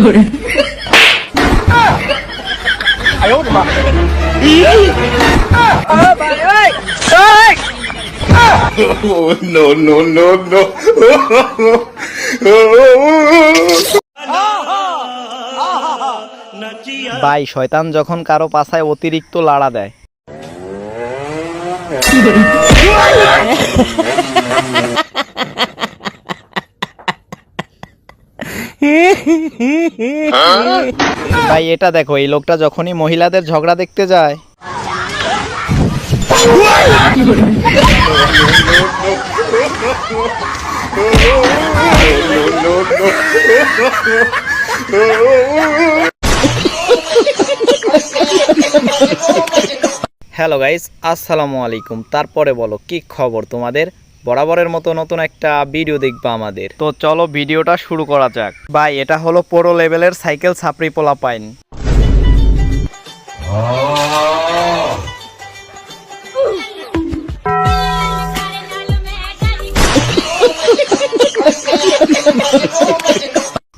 No, no, no, no. ভাই শয়তান যখন কারো পাছায় অতিরিক্ত লাড়া দেয়। ভাই এটা দেখো, এই লোকটা যখনই মহিলাদের ঝগড়া দেখতে যায় হ্যালো গাইস, আসসালামু আলাইকুম। তারপরে বলো কি খবর তোমাদের? বরাবরের মতো নতুন একটা ভিডিও দেখবা আমাদের। তো চলো ভিডিওটা শুরু করা যাক। ভাই এটা হলো প্রো লেভেলের সাইকেল ছাপরি পোলাপাইন।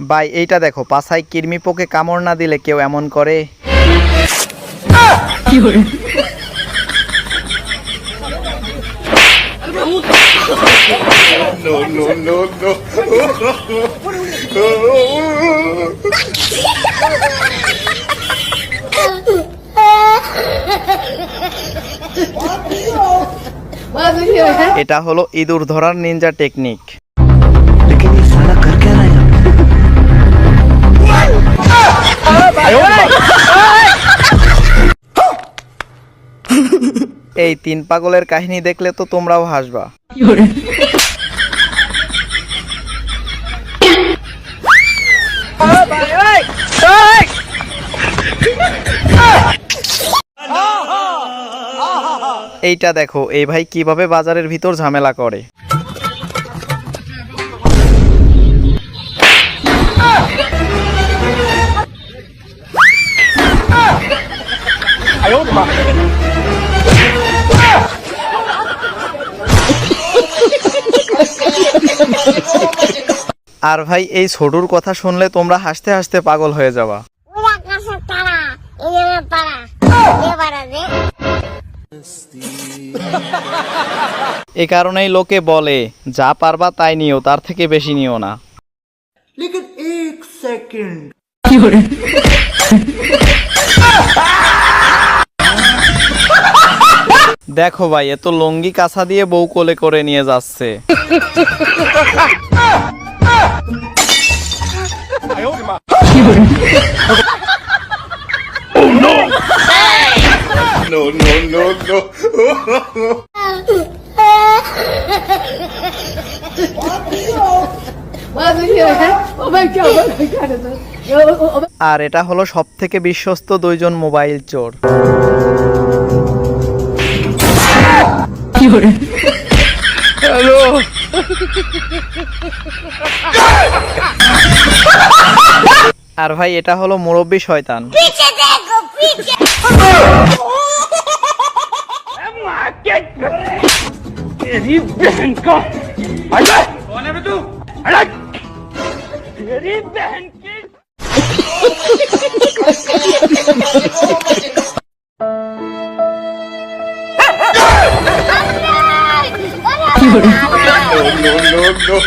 ভাই এইটা দেখো, পাছায় কৃমি পোকে কামড় না দিলে কেউ এমন করে? No, no, no, no. এটা হলো ইঁদুর ধরার নিনজা টেকনিক। এই তিন পাগলের কাহিনী দেখলে তো তোমরাও হাসবা। এইটা দেখো, এই ভাই কিভাবে বাজারের ভিতর ঝামেলা করে। আর ভাই এই ছোটুর কথা শুনলে তোমরা হাসতে হাসতে পাগল হয়ে যাবা। এই কারণেই লোকে বলে যা পারবা তাই নিও, তার থেকে বেশি নিও না। দেখো ভাই, এত লঙ্গি কাছা দিয়ে বউ কোলে করে নিয়ে যাচ্ছে। No, no, no, no. আর এটা হলো সব থেকে বিশ্বস্ত দুইজন মোবাইল চোর। হ্যালো। আর ভাই এটা হলো মুরব্বি শয়তান। No, no, no, no.